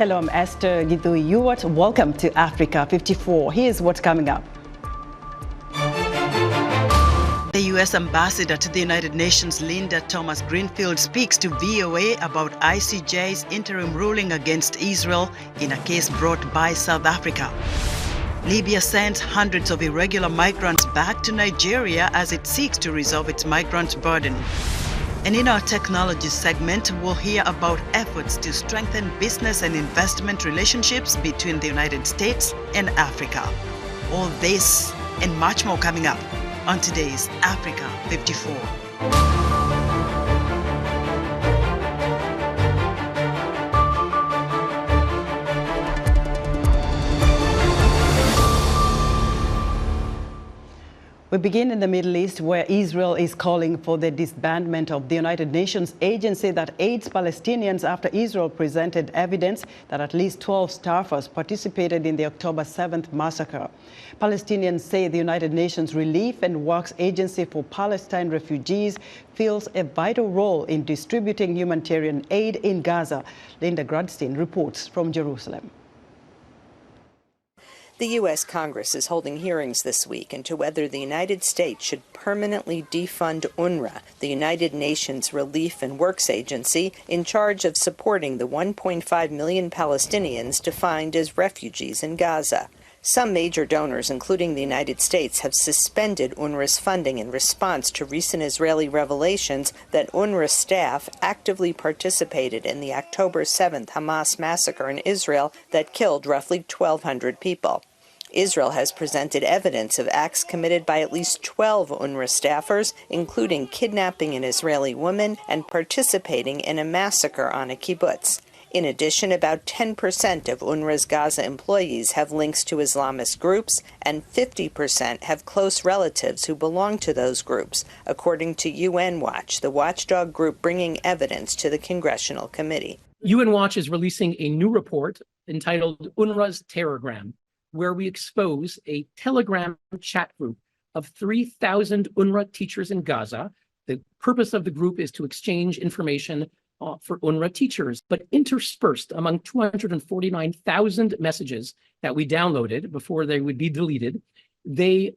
Hello, I'm Esther Githui-Yuwat. Welcome to Africa 54. Here's what's coming up. The U.S. Ambassador to the United Nations, Linda Thomas-Greenfield, speaks to VOA about ICJ's interim ruling against Israel in a case brought by South Africa. Libya sends hundreds of irregular migrants back to Nigeria as it seeks to resolve its migrant burden. And in our technology segment, we'll hear about efforts to strengthen business and investment relationships between the United States and Africa. All this and much more coming up on today's Africa 54. We begin in the Middle East, where Israel is calling for the disbandment of the United Nations agency that aids Palestinians after Israel presented evidence that at least 12 staffers participated in the October 7th massacre. Palestinians say the United Nations Relief and Works Agency for Palestine Refugees fills a vital role in distributing humanitarian aid in Gaza. Linda Gradstein reports from Jerusalem. The U.S. Congress is holding hearings this week into whether the United States should permanently defund UNRWA, the United Nations Relief and Works Agency, in charge of supporting the 1.5 million Palestinians defined as refugees in Gaza. Some major donors, including the United States, have suspended UNRWA's funding in response to recent Israeli revelations that UNRWA staff actively participated in the October 7th Hamas massacre in Israel that killed roughly 1,200 people. Israel has presented evidence of acts committed by at least 12 UNRWA staffers, including kidnapping an Israeli woman and participating in a massacre on a kibbutz. In addition, about 10% of UNRWA's Gaza employees have links to Islamist groups, and 50% have close relatives who belong to those groups, according to UN Watch, the watchdog group bringing evidence to the Congressional Committee. UN Watch is releasing a new report entitled UNRWA's Terrorgram, where we expose a Telegram chat group of 3,000 UNRWA teachers in Gaza. The purpose of the group is to exchange information for UNRWA teachers, but interspersed among 249,000 messages that we downloaded before they would be deleted, they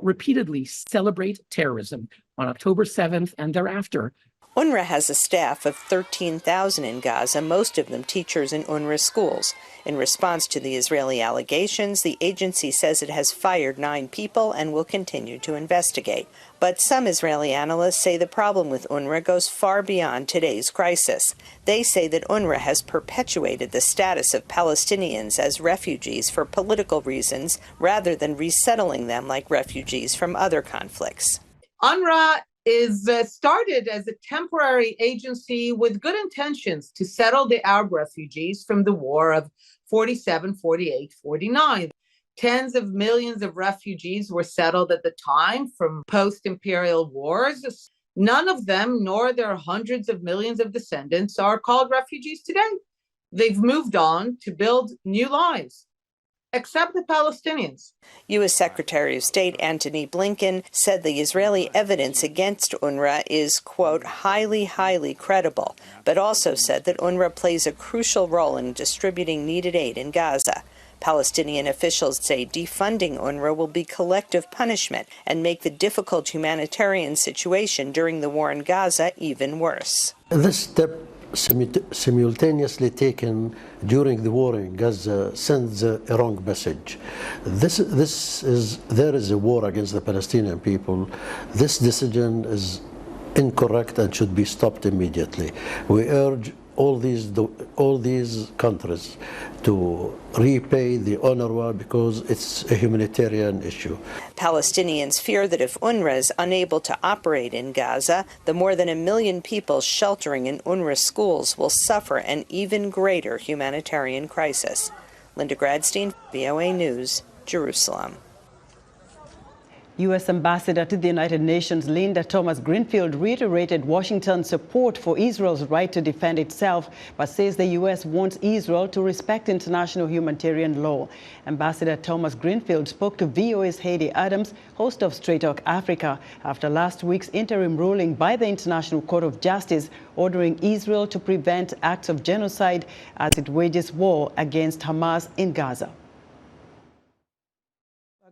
repeatedly celebrate terrorism on October 7th and thereafter. UNRWA has a staff of 13,000 in Gaza, most of them teachers in UNRWA schools. In response to the Israeli allegations, the agency says it has fired 9 people and will continue to investigate. But some Israeli analysts say the problem with UNRWA goes far beyond today's crisis. They say that UNRWA has perpetuated the status of Palestinians as refugees for political reasons rather than resettling them like refugees from other conflicts. UNRWA is started as a temporary agency with good intentions to settle the Arab refugees from the war of 47, 48, 49. Tens of millions of refugees were settled at the time from post-imperial wars. None of them, nor their hundreds of millions of descendants, are called refugees today. They've moved on to build new lives. Except the Palestinians. U.S. Secretary of State Antony Blinken said the Israeli evidence against UNRWA is, quote, highly credible, but also said that UNRWA plays a crucial role in distributing needed aid in Gaza. Palestinian officials say defunding UNRWA will be collective punishment and make the difficult humanitarian situation during the war in Gaza even worse. This step simultaneously taken during the war in Gaza sends a wrong message. There is a war against the Palestinian people. This decision is incorrect and should be stopped immediately. We urge all these countries to repay the UNRWA because it's a humanitarian issue. Palestinians fear that if UNRWA is unable to operate in Gaza, the more than 1 million people sheltering in UNRWA schools will suffer an even greater humanitarian crisis. Linda Gradstein, VOA News, Jerusalem. U.S. Ambassador to the United Nations Linda Thomas-Greenfield reiterated Washington's support for Israel's right to defend itself, but says the U.S. wants Israel to respect international humanitarian law. Ambassador Thomas-Greenfield spoke to VOA's Heidi Adams, host of Straight Talk Africa, after last week's interim ruling by the International Court of Justice ordering Israel to prevent acts of genocide as it wages war against Hamas in Gaza.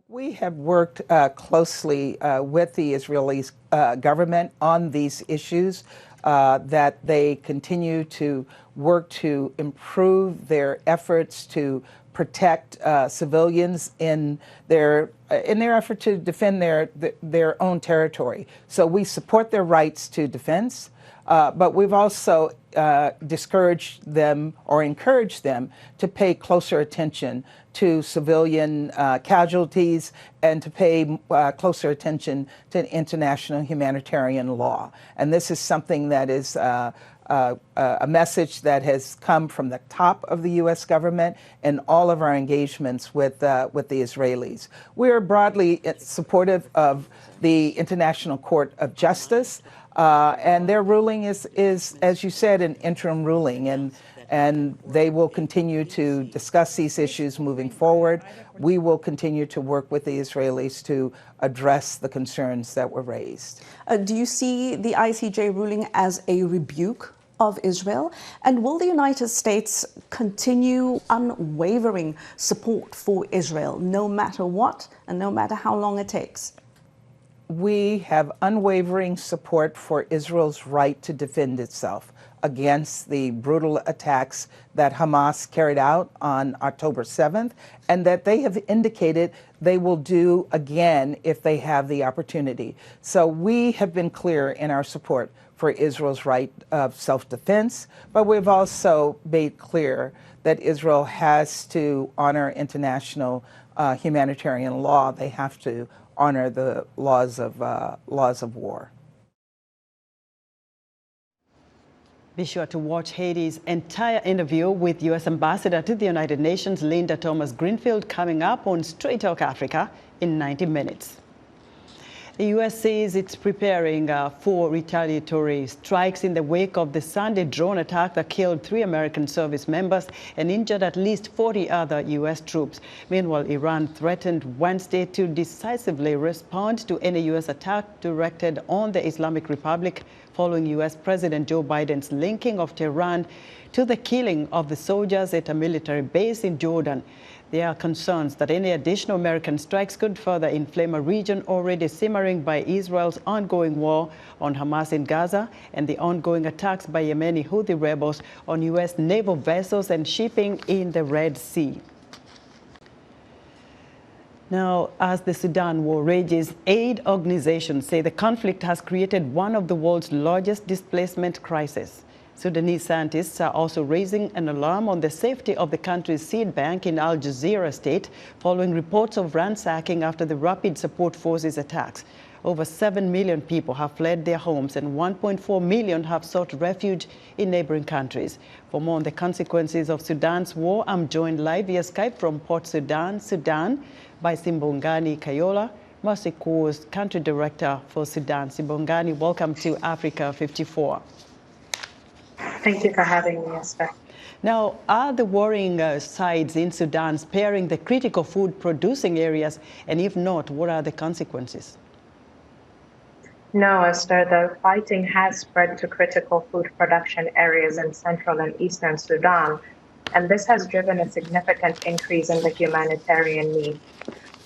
We have worked closely with the Israeli government on these issues, that they continue to work to improve their efforts to protect civilians in their effort to defend their own territory. So we support their rights to defense, but we've also discouraged them or encouraged them to pay closer attention to civilian casualties and to pay closer attention to international humanitarian law. And this is something that is a message that has come from the top of the U.S. government in all of our engagements with the Israelis. We are broadly supportive of the International Court of Justice, and their ruling is, as you said, an interim ruling, and they will continue to discuss these issues moving forward. We will continue to work with the Israelis to address the concerns that were raised. Do you see the ICJ ruling as a rebuke of Israel? And will the United States continue unwavering support for Israel, no matter what and no matter how long it takes? We have unwavering support for Israel's right to defend itself against the brutal attacks that Hamas carried out on October 7th, and that they have indicated they will do again if they have the opportunity. So we have been clear in our support for Israel's right of self-defense, but we've also made clear that Israel has to honor international humanitarian law. They have to honor the laws of war. Be sure to watch Heidi's entire interview with U.S. Ambassador to the United Nations Linda Thomas-Greenfield coming up on Straight Talk Africa in 90 minutes. The U.S. says it's preparing for retaliatory strikes in the wake of the Sunday drone attack that killed 3 American service members and injured at least 40 other U.S. troops. Meanwhile, Iran threatened Wednesday to decisively respond to any U.S. attack directed on the Islamic Republic following U.S. President Joe Biden's linking of Tehran to the killing of the soldiers at a military base in Jordan. There are concerns that any additional American strikes could further inflame a region already simmering by Israel's ongoing war on Hamas in Gaza and the ongoing attacks by Yemeni Houthi rebels on U.S. naval vessels and shipping in the Red Sea. Now, as the Sudan war rages, aid organizations say the conflict has created one of the world's largest displacement crises. Sudanese scientists are also raising an alarm on the safety of the country's seed bank in Al Jazeera state following reports of ransacking after the Rapid Support Forces attacks. Over 7 million people have fled their homes and 1.4 million have sought refuge in neighboring countries. For more on the consequences of Sudan's war, I'm joined live via Skype from Port Sudan, Sudan, by Simbongani Kayola, Mercy Corps' country director for Sudan. Simbongani, welcome to Africa 54. Thank you for having me, Esther. Now, are the warring sides in Sudan sparing the critical food-producing areas? And if not, what are the consequences? No, Esther, the fighting has spread to critical food production areas in central and eastern Sudan, and this has driven a significant increase in the humanitarian need.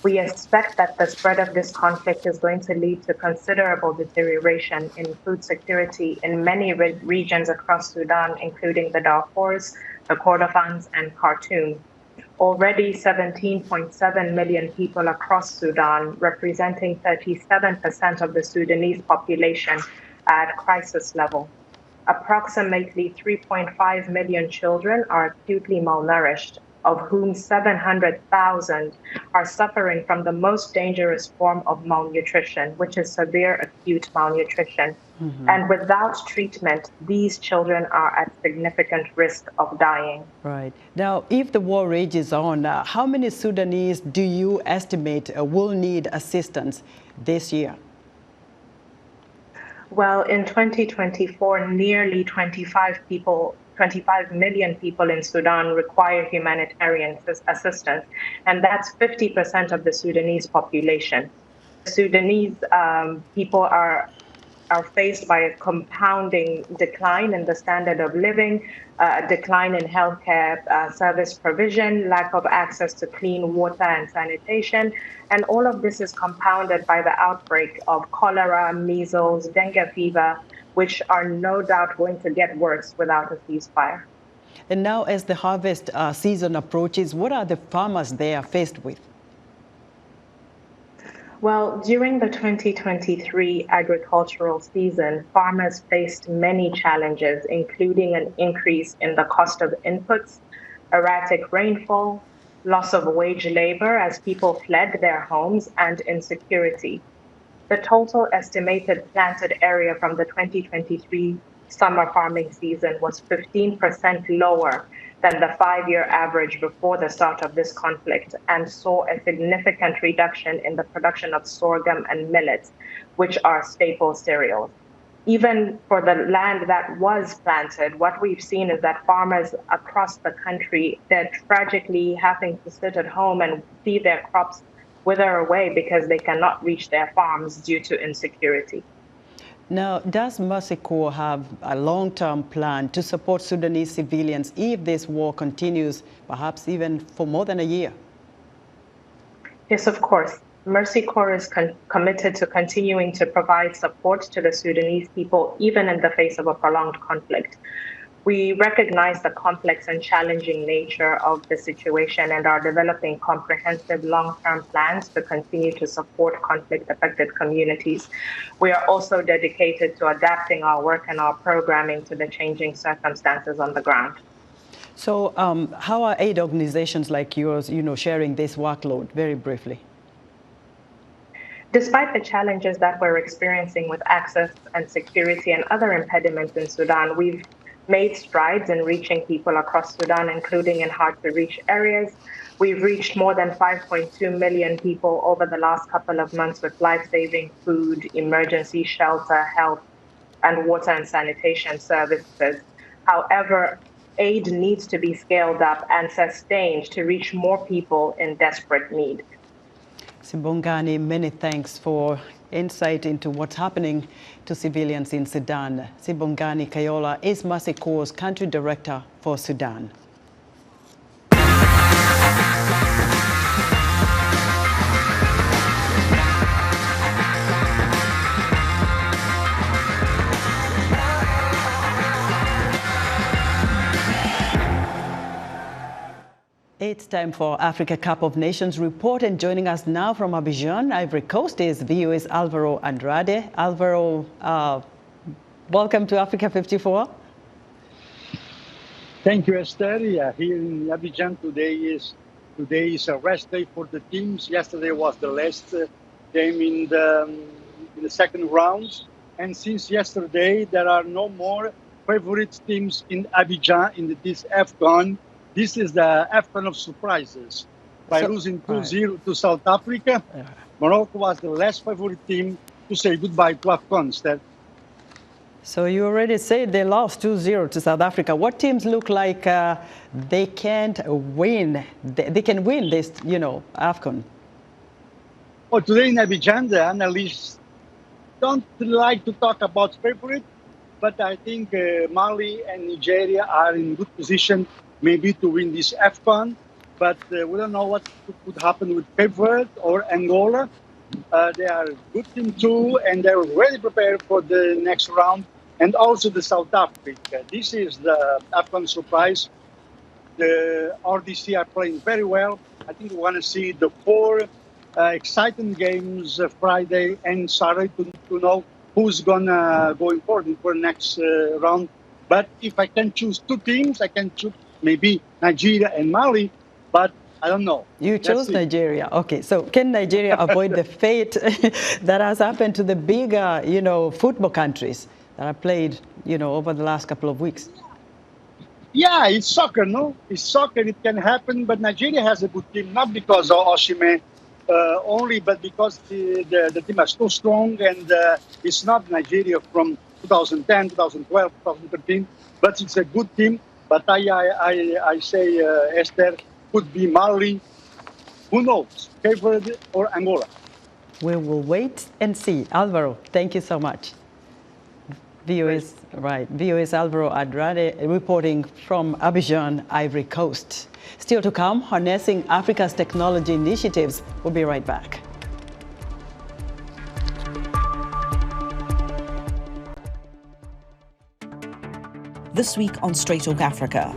We expect that the spread of this conflict is going to lead to considerable deterioration in food security in many regions across Sudan, including the Darfurs, the Kordofans, and Khartoum. Already 17.7 million people across Sudan, representing 37% of the Sudanese population, are at crisis level. Approximately 3.5 million children are acutely malnourished, of whom 700,000 are suffering from the most dangerous form of malnutrition, which is severe acute malnutrition. Mm-hmm. And without treatment, these children are at significant risk of dying. Right. Now, if the war rages on, how many Sudanese do you estimate will need assistance? this year? Well, in 2024, nearly 25 million people in Sudan require humanitarian assistance, and that's 50% of the Sudanese population. Sudanese people are faced by a compounding decline in the standard of living, a decline in healthcare service provision, lack of access to clean water and sanitation. And all of this is compounded by the outbreak of cholera, measles, dengue fever, which are no doubt going to get worse without a ceasefire. And now as the harvest season approaches, what are the farmers there faced with? Well, during the 2023 agricultural season, farmers faced many challenges, including an increase in the cost of inputs, erratic rainfall, loss of wage labor as people fled their homes, and insecurity. The total estimated planted area from the 2023 summer farming season was 15% lower than the 5-year average before the start of this conflict, and saw a significant reduction in the production of sorghum and millet, which are staple cereals. Even for the land that was planted, what we've seen is that farmers across the country, they're tragically having to sit at home and see their crops wither away because they cannot reach their farms due to insecurity. Now, does Mercy Corps have a long-term plan to support Sudanese civilians if this war continues, perhaps even for more than a year? Yes, of course. Mercy Corps is committed to continuing to provide support to the Sudanese people, even in the face of a prolonged conflict. We recognize the complex and challenging nature of the situation and are developing comprehensive long-term plans to continue to support conflict-affected communities. We are also dedicated to adapting our work and our programming to the changing circumstances on the ground. So how are aid organizations like yours, sharing this workload, very briefly? Despite the challenges that we're experiencing with access and security and other impediments in Sudan, we've made strides in reaching people across Sudan, including in hard-to-reach areas. We've reached more than 5.2 million people over the last couple of months with life-saving food, emergency shelter, health, and water and sanitation services. However, aid needs to be scaled up and sustained to reach more people in desperate need. Sibongani, many thanks for insight into what's happening to civilians in Sudan. Sibongani Kayola is Mercy Corps' country director for Sudan. It's time for Africa Cup of Nations report, and joining us now from Abidjan, Ivory Coast, is VOA's Alvaro Andrade. Alvaro, welcome to Africa 54. Thank you, Esther. Yeah, here in Abidjan today is a rest day for the teams. Yesterday was the last game in the second round, and since yesterday there are no more favorite teams in Abidjan in this AFCON. This is the AFCON of surprises. By losing 2-0 to South Africa, Morocco was the last favorite team to say goodbye to AFCON instead. So you already said they lost 2-0 to South Africa. What teams look like they can't win? They can win this, AFCON. Well, today in Abidjan, the analysts don't like to talk about favorite, but I think Mali and Nigeria are in good position maybe to win this AFCON, but we don't know what could happen with Cape Verde or Angola. They are a good team too, and they're already prepared for the next round, and also the South Africa. This is the AFCON surprise. The RDC are playing very well. I think we want to see the 4 exciting games Friday and Saturday to know who's gonna go forward for the next round. But if I can choose 2 teams, I can choose maybe Nigeria and Mali, but I don't know. You chose Nigeria. Okay, so can Nigeria avoid the fate that has happened to the bigger, football countries that have played, over the last couple of weeks? Yeah, it's soccer, no? It's soccer, it can happen, but Nigeria has a good team, not because of Osimhen only, but because the team is so strong and it's not Nigeria from 2010, 2012, 2013, but it's a good team. But I say, Esther, could be Mali, who knows, Cape Verde or Angola. We will wait and see. Alvaro, thank you so much. VOA's Alvaro Andrade reporting from Abidjan, Ivory Coast. Still to come, harnessing Africa's technology initiatives. We'll be right back. This week on Straight Talk Africa,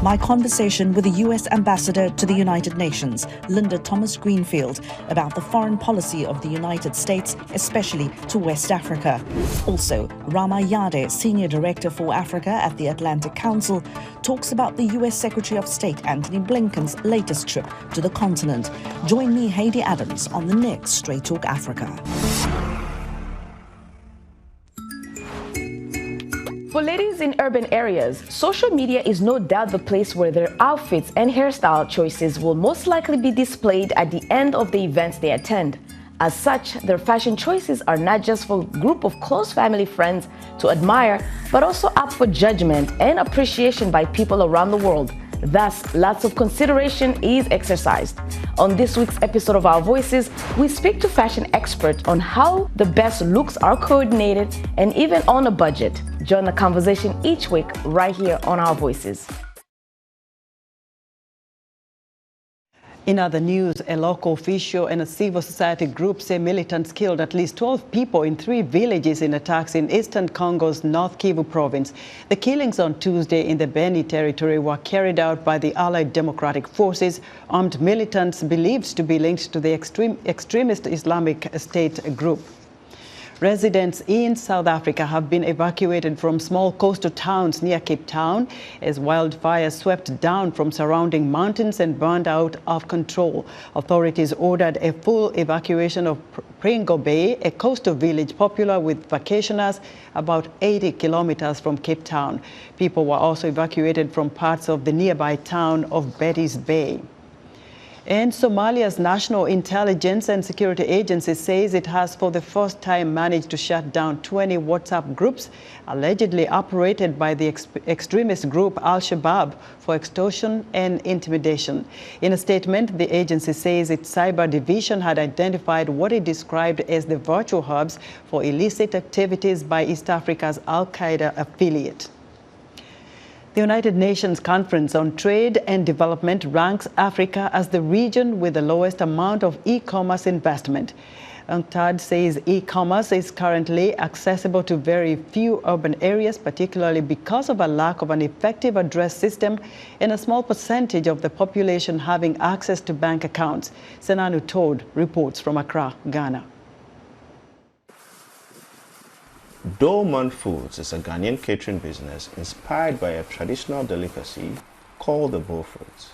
my conversation with the U.S. Ambassador to the United Nations, Linda Thomas-Greenfield, about the foreign policy of the United States, especially to West Africa. Also, Rama Yade, Senior Director for Africa at the Atlantic Council, talks about the U.S. Secretary of State Antony Blinken's latest trip to the continent. Join me, Heidi Adams, on the next Straight Talk Africa. For ladies in urban areas, social media is no doubt the place where their outfits and hairstyle choices will most likely be displayed at the end of the events they attend. As such, their fashion choices are not just for a group of close family friends to admire, but also up for judgment and appreciation by people around the world. Thus, lots of consideration is exercised. On this week's episode of Our Voices, we speak to fashion experts on how the best looks are coordinated and even on a budget. Join the conversation each week right here on Our Voices. In other news, a local official and a civil society group say militants killed at least 12 people in 3 villages in attacks in eastern Congo's North Kivu province. The killings on Tuesday in the Beni territory were carried out by the Allied Democratic Forces, armed militants believed to be linked to the extremist Islamic State group. Residents in South Africa have been evacuated from small coastal towns near Cape Town as wildfires swept down from surrounding mountains and burned out of control. Authorities ordered a full evacuation of Pringo Bay, a coastal village popular with vacationers about 80 kilometers from Cape Town. People were also evacuated from parts of the nearby town of Betty's Bay. And Somalia's National Intelligence and Security Agency says it has for the first time managed to shut down 20 WhatsApp groups allegedly operated by the extremist group Al-Shabaab for extortion and intimidation. In a statement, the agency says its cyber division had identified what it described as the virtual hubs for illicit activities by East Africa's Al-Qaeda affiliate. The United Nations Conference on Trade and Development ranks Africa as the region with the lowest amount of e-commerce investment. UNCTAD says e-commerce is currently accessible to very few urban areas, particularly because of a lack of an effective address system and a small percentage of the population having access to bank accounts. Senanu Todd reports from Accra, Ghana. Dolman Foods is a Ghanaian catering business inspired by a traditional delicacy called the bullfruit.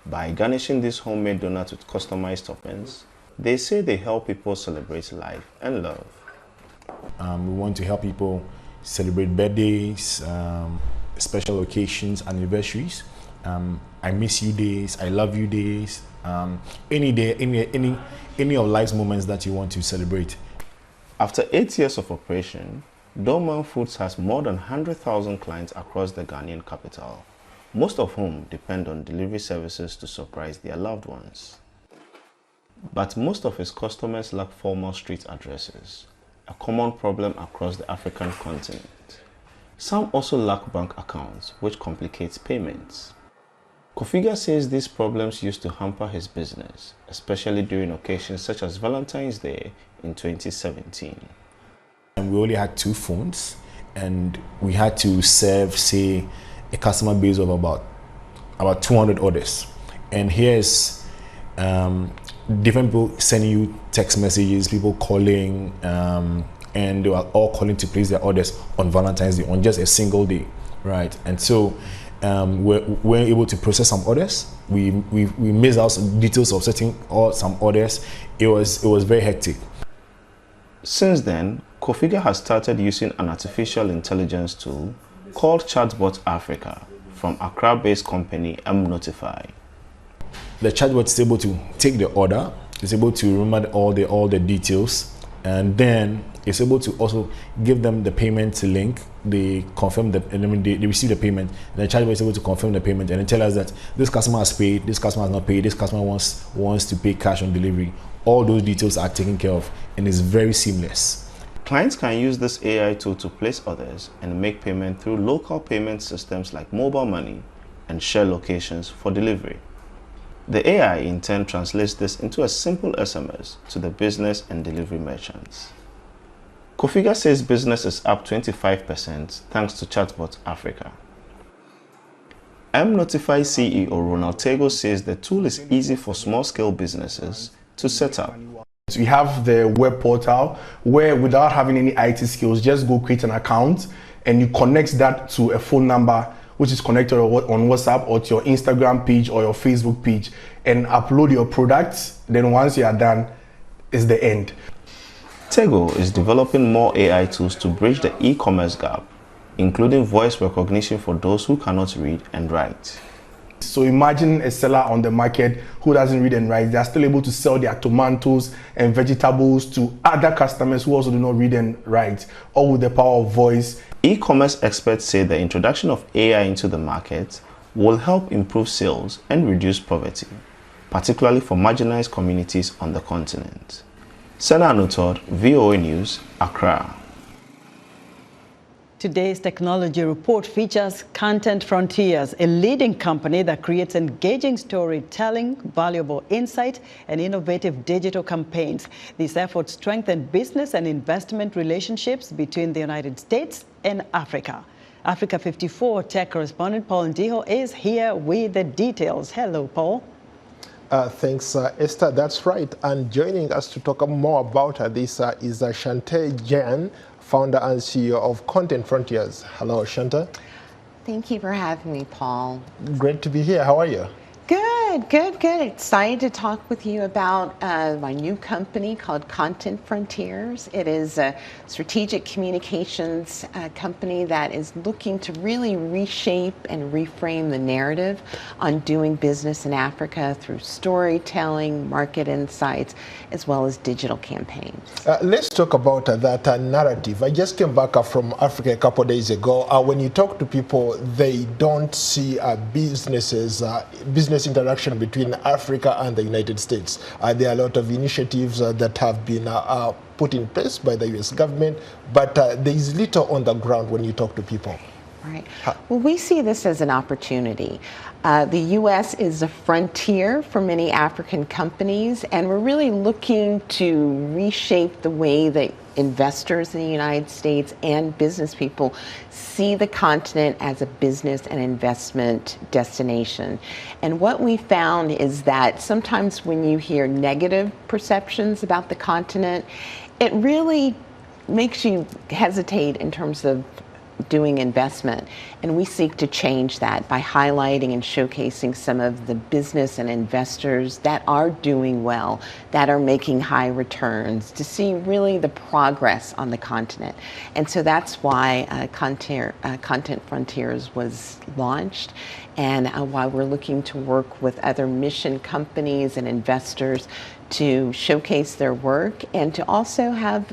By garnishing these homemade donuts with customized toppings, they say they help people celebrate life and love. We want to help people celebrate birthdays, special occasions, anniversaries. I miss you days, I love you days, any day, any of life's moments that you want to celebrate. After 8 years of operation, Dolman Foods has more than 100,000 clients across the Ghanaian capital, most of whom depend on delivery services to surprise their loved ones. But most of its customers lack formal street addresses, a common problem across the African continent. Some also lack bank accounts, which complicates payments. Kofiga says these problems used to hamper his business, especially during occasions such as Valentine's Day in 2017. And we only had 2 phones, and we had to serve, say, a customer base of about 200 orders. And here's different people sending you text messages, people calling, and they were all calling to place their orders on Valentine's Day on just a single day, right? And so we're able to process some orders. We missed out some details of some orders. It was very hectic. Since then, Kofiga has started using an artificial intelligence tool called Chatbot Africa from Accra-based company M-Notify. The chatbot is able to take the order It's able to remember all the details, and then it's able to also give them the payment link. They confirm they receive the payment, and the chargeback is able to confirm the payment and then tell us that this customer has paid, this customer has not paid, this customer wants to pay cash on delivery. All those details are taken care of, and it's very seamless. Clients can use this AI tool to place orders and make payment through local payment systems like mobile money and share locations for delivery. The AI in turn translates this into a simple SMS to the business and delivery merchants. Kofiga says business is up 25% thanks to Chatbot Africa. M-Notify CEO Ronald Tego says the tool is easy for small-scale businesses to set up. So we have the web portal where, without having any IT skills, just go create an account and you connect that to a phone number which is connected on WhatsApp or to your Instagram page or your Facebook page, and upload your products. Then once you are done, it's the end. Tego is developing more AI tools to bridge the e-commerce gap, including voice recognition for those who cannot read and write. So imagine a seller on the market who doesn't read and write. They are still able to sell their tomatoes and vegetables to other customers who also do not read and write, all with the power of voice. E-commerce experts say the introduction of AI into the market will help improve sales and reduce poverty, particularly for marginalized communities on the continent. Senna Anutod, VOA News, Accra. Today's technology report features Content Frontiers, a leading company that creates engaging storytelling, valuable insight, and innovative digital campaigns. These efforts strengthen business and investment relationships between the United States and Africa. Africa 54 tech correspondent Paul Ndiho is here with the details. Hello, Paul. Thanks, Esther. That's right. And joining us to talk more about this is Shante Jan, founder and CEO of Content Frontiers. Hello, Shante. Thank you for having me, Paul. Great to be here. How are you? Good. Excited to talk with you about my new company called Content Frontiers. It is a strategic communications company that is looking to really reshape and reframe the narrative on doing business in Africa through storytelling, market insights, as well as digital campaigns. Let's talk about that narrative. I just came back from Africa a couple of days ago. When you talk to people, they don't see business interaction between Africa and the United States. There are a lot of initiatives that have been put in place by the U.S. government, but there is little on the ground when you talk to people. Right. Well, we see this as an opportunity. The U.S. is a frontier for many African companies, and we're really looking to reshape the way that investors in the United States and business people see the continent as a business and investment destination. And what we found is that sometimes when you hear negative perceptions about the continent, it really makes you hesitate in terms of doing investment. And we seek to change that by highlighting and showcasing some of the business and investors that are doing well, that are making high returns, to see really the progress on the continent. And so that's why Content Frontiers was launched, and why we're looking to work with other mission companies and investors to showcase their work, and to also have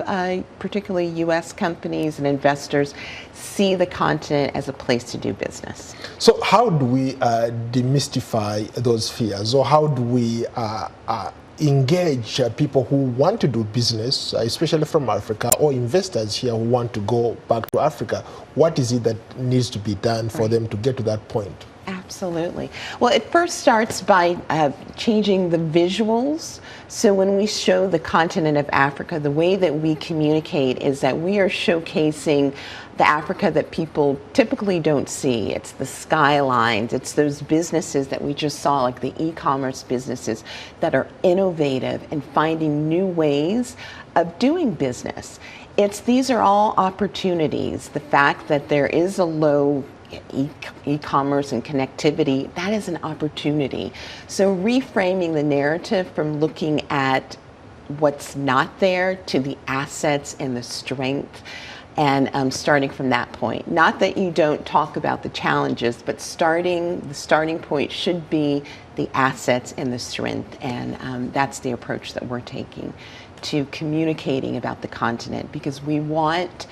particularly U.S. companies and investors see the continent as a place to do business. So how do we demystify those fears, or how do we engage people who want to do business, especially from Africa, or investors here who want to go back to Africa? What is it that needs to be done for them to get to that point? Absolutely. Well, it first starts by changing the visuals. So when we show the continent of Africa, the way that we communicate is that we are showcasing the Africa that people typically don't see. It's the skylines, it's those businesses that we just saw, like the e-commerce businesses that are innovative and finding new ways of doing business. These are all opportunities. The fact that there is a low e-commerce and connectivity, that is an opportunity. So reframing the narrative from looking at what's not there to the assets and the strength and starting from that point. Not that you don't talk about the challenges, but the starting point should be the assets and the strength, and that's the approach that we're taking to communicating about the continent, because we want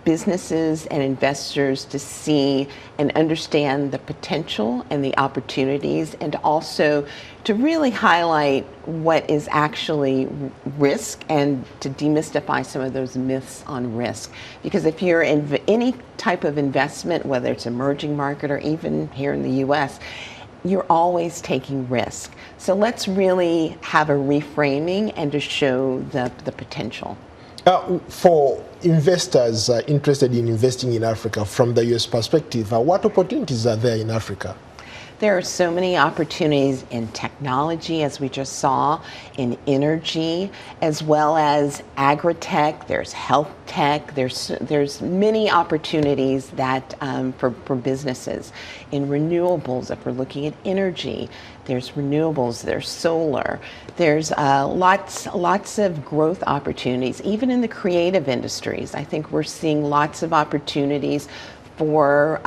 businesses and investors to see and understand the potential and the opportunities, and also to really highlight what is actually risk and to demystify some of those myths on risk. Because if you're in any type of investment, whether it's emerging market or even here in the US, you're always taking risk. So let's really have a reframing and to show the potential. For investors interested in investing in Africa from the US perspective, what opportunities are there in Africa? There are so many opportunities in technology, as we just saw, in energy, as well as agri-tech. There's health tech. There's many opportunities that for businesses. In renewables, if we're looking at energy, there's renewables, there's solar. There's lots of growth opportunities, even in the creative industries. I think we're seeing lots of opportunities for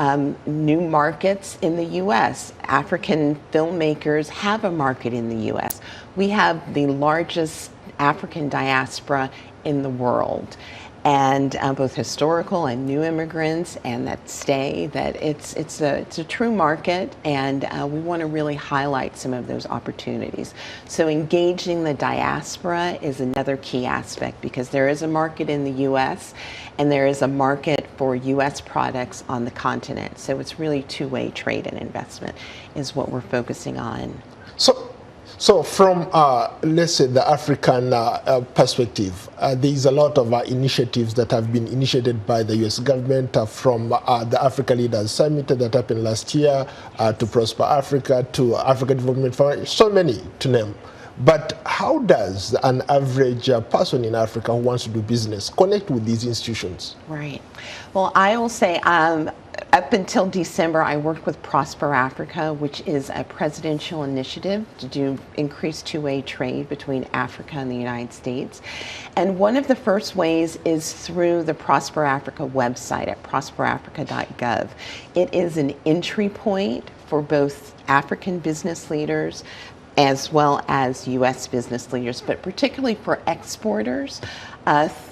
new markets in the U.S. African filmmakers have a market in the U.S. We have the largest African diaspora in the world, and both historical and new immigrants, and that stay, that it's a true market, and we want to really highlight some of those opportunities. So engaging the diaspora is another key aspect, because there is a market in the U.S. and there is a market for U.S. products on the continent. So it's really two-way trade and investment is what we're focusing on. So from, let's say, the African perspective, there's a lot of initiatives that have been initiated by the U.S. government, from the Africa Leaders Summit that happened last year, to Prosper Africa, to Africa Development Fund, so many to name. But how does an average person in Africa who wants to do business connect with these institutions? Right. Well, I will say up until December, I worked with Prosper Africa, which is a presidential initiative to do increased two-way trade between Africa and the United States. And one of the first ways is through the Prosper Africa website at prosperafrica.gov. It is an entry point for both African business leaders as well as U.S. business leaders, but particularly for exporters.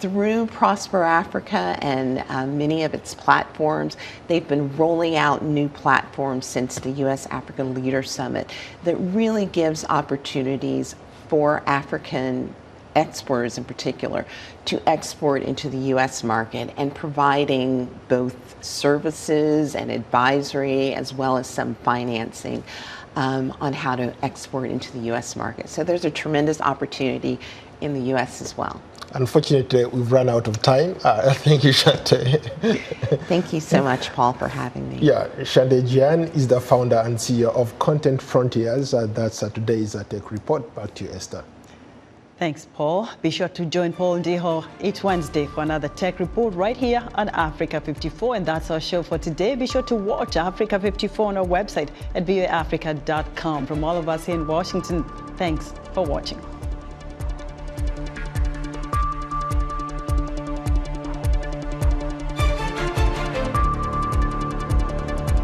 Through Prosper Africa and many of its platforms, they've been rolling out new platforms since the U.S. Africa Leader Summit that really gives opportunities for African exporters in particular to export into the U.S. market, and providing both services and advisory as well as some financing on how to export into the U.S. market. So there's a tremendous opportunity in the U.S. as well. Unfortunately, we've run out of time. Thank you, Shante. Thank you so much, Paul, for having me. Yeah, Shante Jian is the founder and CEO of Content Frontiers. That's today's Tech Report. Back to you, Esther. Thanks, Paul. Be sure to join Paul Ndiho each Wednesday for another Tech Report right here on Africa 54. And that's our show for today. Be sure to watch Africa 54 on our website at voaafrica.com. From all of us here in Washington, thanks for watching.